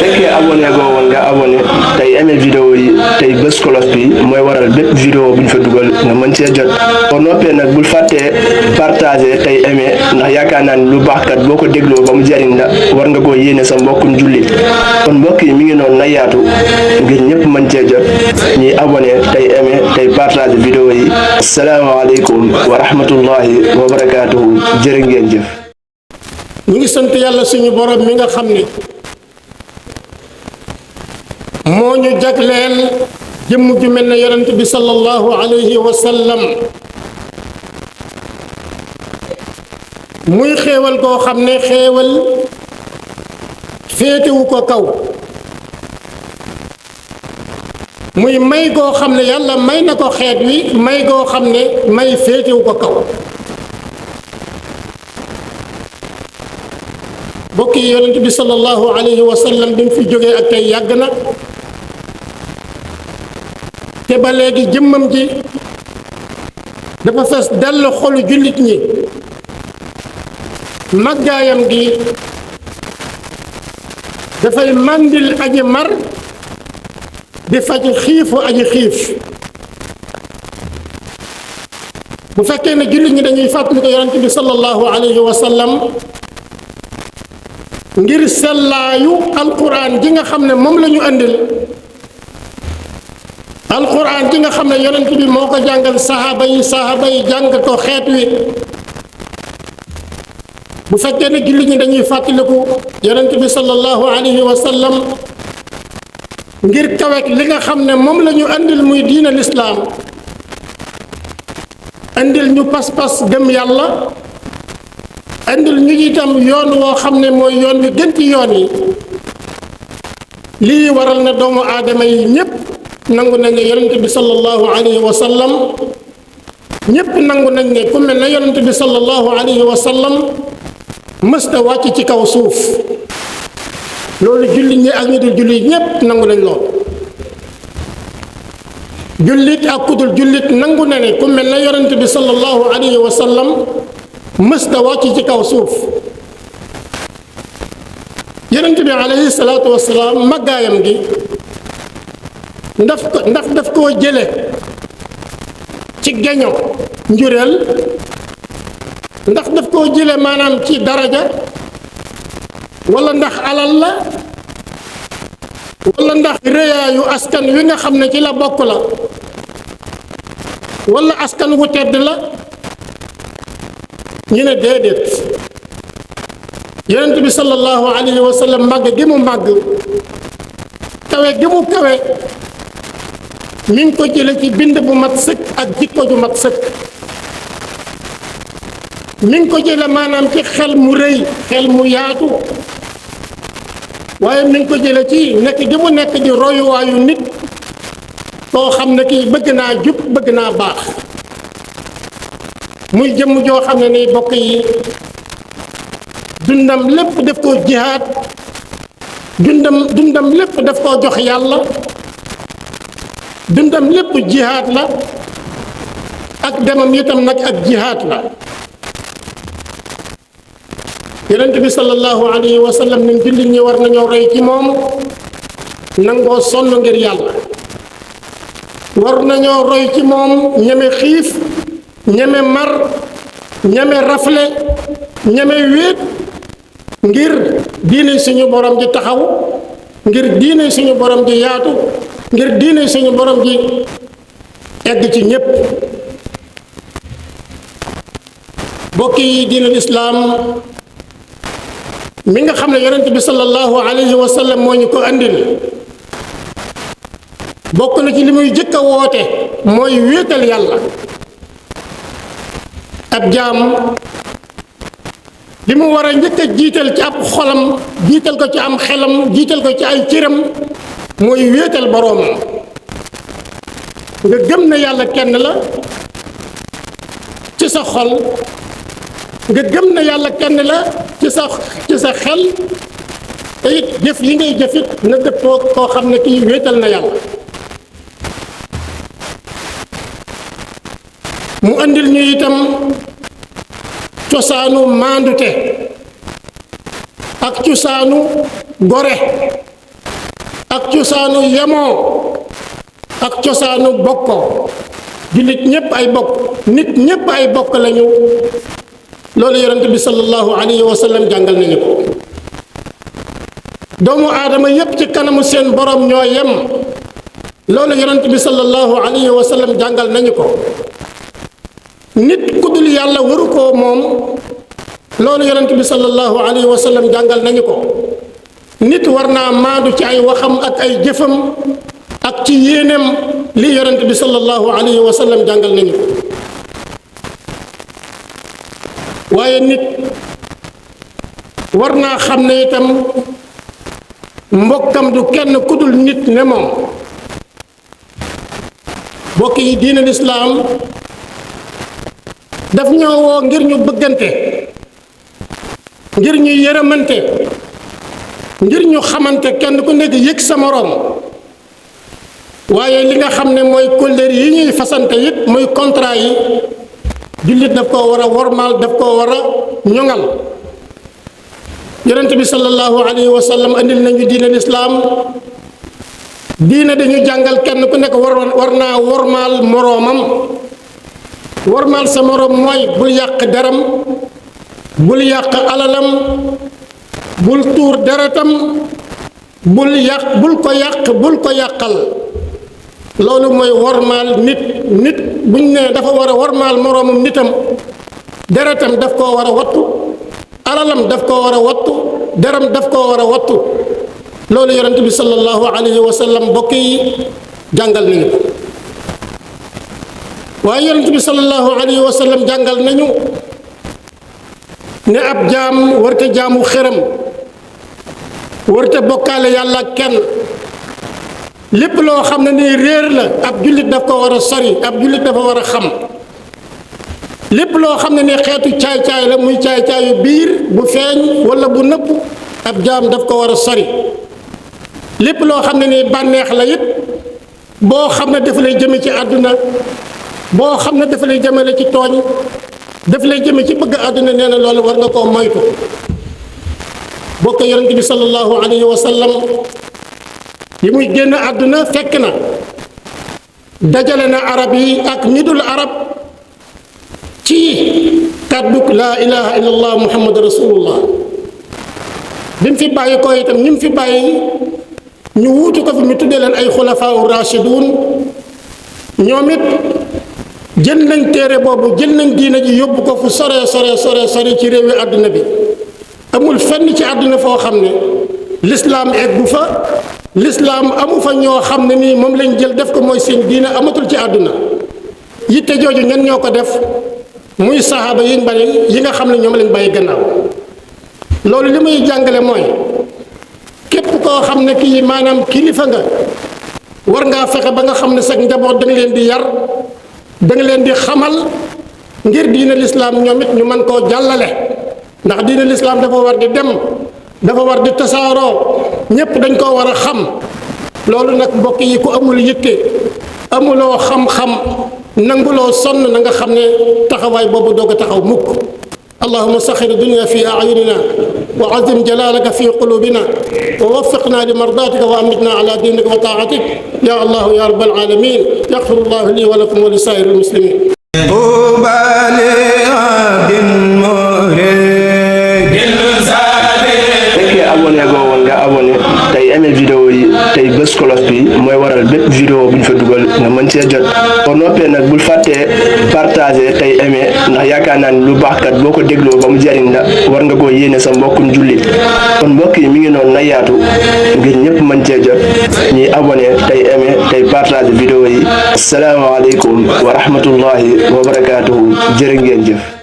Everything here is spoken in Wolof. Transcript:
fekkee abonné goo woon nga abonné tey aimé vidéo yi tey bës cloche bi mooy waral bépp vidéo bu ñu fa dugal nga mën see jot boo noppee nag bul fàttee partagé tey aimé ndax yaakaar naa ni lu baax kat boo ko dégloo ba mu jariñ la war nga koo yéene sa mbokkum jullit kon mbokk yi mi ngi noonu na yaatu ngir ñëpp mën cee jot ñuy abonné tey aimé tey partagé vidéo yi asalaamaaleykum wa rahmatullahi wa barakaatuhu jërë ngeen jëf. ñu ngi sant yàlla suñu borom mi nga xam ne moo ñu jagleel jëmm ju mel ne yonent bi sallallahu alayhi wa sallam muy xéewal koo xam ne xéewal féetewu ko kaw muy may goo xam ne yàlla may na ko xeet wi may goo xam ne may féetewu ko kaw bokk yi yonent bi sallallahu alayhi wa sallam bi mu fi jógee ak tey yàgg na te ba léegi jëmmam ji dafa fees dell xolu jullit ñi màggaayam gi dafay màndil aji mar di faj xiifu aji xiif bu fekkee ne jullit ñi dañuy fàttali ko yonent bi sallallahu alayhi wa sallam ngir sellaayu alquran ji nga xam ne moom la ñu andil alquran ji nga xam ne yonent bi moo ko jàngal sahaaba yi jàng ko xeet wi bu fekkee ne jullit ñi dañuy fàttaliku yonent bi sallallahu alayhi wa sallam ngir kawek li nga xam ne moom la ñu andil muy diina lislaam andil ñu pas-pas gëm yàlla andil ñu itam yoon woo xam ne mooy yoon wi gën ci yoon yi lii waral na doomu aadama yi ñépp nangu nañ ne yonent bi sallallahu alayhi wa sallam ñépp nangu nañ ne ku mel ne yonent bi sallallahu alayhi wa sallam mësta wàcc ci kaw suuf loolu jullit ñi ak ñu dul jullit ñépp nangu nañ lool jullit ak ku dul jullit nangu na ne ku mel ne yonent bi sallallahu alayhi wa sallam mësta wàcc ci kaw suuf yonent bi alayhi salaatu wasalaam màggaayam gi ndax daf koo jële ci geño njureel ndax daf koo jële maanaam ci daraja wala ndax alal la wala ndax rëyaayu askan wi nga xam ne ci la bokk la wala askan wu tedd la ñu ne déedéet yonent bi sallallahu alayhi wa sallam màgg gi mu màgg kawe gi mu kawe mi ngi ko jële ci bind bu mat sëkk ak jikko ju mat sëkk mi ngi ko jële maanaam ci xel mu rëy xel mu yaatu waaye mi ngi ko jële ci nekk gi mu nekk di royuwaayu nit koo xam ne kii bëgg naa jub bëgg naa baax muy jëmm joo xam ne ni bokk yi dundam lépp daf koo jihaad dundam lépp daf koo jox yàlla dundam lépp jihaad la ak demam itam nag ak jihaad la yonent bi sallallahu alayhi wa sallam ñun jullit ñi war nañoo roy ci moom nangoo sonn ngir yàlla war nañoo roy ci moom ñeme xiif ñeme mar ñeme rafle ñeme wéet ngir diine suñu borom ji taxaw ngir diine suñu borom ji yaatu ngir diine suñu borom ji egg ci ñépp bokk yi diinul islaam mi nga xam ne yonent bi sallallahu alayhi wa sallam moo ñu ko andil bokk na ci li muy jëkk a woote mooy wéetal yàlla ab jaam li mu war a njëkk a jiital ci ab xolam jiital ko ci am xelam jiital ko ci ay cëram mooy wéetal boroomam nga gëm na yàlla kenn la ci sa xol nga gëm na yàlla kenn la ci sa xel te it jëf yi ngay jëfit na dëppoo koo xam ne kii wéetal na yàlla mu andil ñu itam cosaanu maandute ak cosaanu gore ak cosaanu yemoo ak cosaanu bokkoo. jullit ñépp ay bokk nit ñépp ay bokk lañu. loolu yonent bi sallallahu alayhi wa sallam jàngal nañu ko. doomu aadama yépp ci kanamu seen borom ñoo yem. loolu yonent bi sallallahu alayhi wa sallam jàngal nañu ko. nit ku dul yàlla waru koo moom. loolu yonent bi sallallahu alayhi wa sallam jàngal nañu ko. nit war naa maandu ci ay waxam ak ay jëfam ak ci yéeneem li yonent bi sallallahu alayhi wa sallam jàngal nañu ko. waaye nit war naa xam ne itam mbokkam du kenn ku dul nit ne moom. mbokk yi diine lislaam daf ñoo woo ngir ñu bëggante, ngir ñu yërëmante, ngir ñu xamante kenn ku nekk yëg sa moroom. waaye li nga xam ne mooy kóllëre yi ñuy fasante it muy contrat yi jullit daf koo war a wormaal, daf koo war a ñoŋal. yonent bi sallallahu alayhi wa sallam andil nañu diine lislaam. diine dañu jàngal kenn ku nekk war naa wormaal moroomam. wormaal sa moroom mooy bul yàq deram, bul yàq alalam, bul tuur deretam, bul ko yàq, bul ko yàqal. loolu mooy wormaal nit. nit buñ ne dafa war a wormaal moroomam nitam, deretam daf koo war a wattu, alalam daf koo war a wattu, deram daf koo war a wattu. loolu yonent bi sallallahu alayhi wa sallam mbokk yi jàngal nañu ko. waaye yonent bi sallallahu alayhi wa sallam jàngal nañu ne ab jaam warta jaamu xëram, warta bokkaale yàlla kenn. lépp loo xam ne ni réer la ab jullit daf ko war a sori, ab jullit dafa war a xam. lépp loo xam ne ni xeetu caay-caay la, muy caay-caayu biir bu feeñ wala bu nëbb, ab jaam daf ko war a sori. lépp loo xam ne ni bànneex la it boo xam ne dafa lay jëme ci àdduna, boo xam ne dafa lay jëmale ci tooñ, dafa lay jëme ci bëgg àdduna, nee na loolu war nga koo moytu. bokk yonent bi sallallahu alayhi wa sallam yi muy génn àdduna fekk na dajale na arab yi ak ñi dul arab ci kàddug laa ilaha illallah muhammad rasulullah. bi mu fi bàyyi ko itam ñi mu fi bàyyi ñu wuutu ko fi mu tuddee leen ay xulafaa u rashidun. ñoom it jël nañ téere boobu, jël nañ diina ji yóbbu ko fu sore ci réewi àdduna bi. amul fenn ci àdduna foo xam ne lislaam eggu fa, lislaam amu fa ñoo xam ne nii moom lañ jël def ko mooy seen diina, amatul ci àdduna. yitte jooju ñan ñoo ko def? muy saxaaba yi bari yi nga xam ne ñoom lañ bàyyi gannaaw. loolu li muy jàngale mooy képp koo xam ne kii maanaam kilifa nga, war ngaa fexe ba nga xam ne sax njaboot da nga leen di yar, da nga leen di xamal ngir diina lislaam ñoom it ñu mën koo jàllale. ndax diina lislaam dafa war di dem, dafa war di tasaaroo, ñépp dañ koo war a xam. loolu nag mbokk yi ku amul yitte, amuloo xam-xam, nanguloo sonn, na nga xam ne taxawaay boobu doog a taxaw mukk. allahuma saxir dunya fi ayunina wa azim jalalaka fi qulubina wa waffiqna li mardatika wa amitna ala dinika wa taatik ya allah ya rabbal alamin. yaxfiru llahu li wa lakum wa li saa'iril muslimin. abonné goo woon nga abonné tey aimé vidéo yi tey bés cloche bi mooy waral bépp vidéo bu ñu fa dugal nga mën cee jot. boo noppee nag bul fàttee partager tey aimé, ndax yaakaar naa ni lu baax kat boo ko dégloo ba mu jariñ la war nga koo yéene sa mbokkum jullit. kon mbokk yi mi ngi noonu na yaatu ngir ñëpp mën cee jot, ñuy abonné tey aimé tey partager vidéo yi. asalaamaaleykum wa rahmatullahi wa barakaatuhu. jërë ngeen jëf.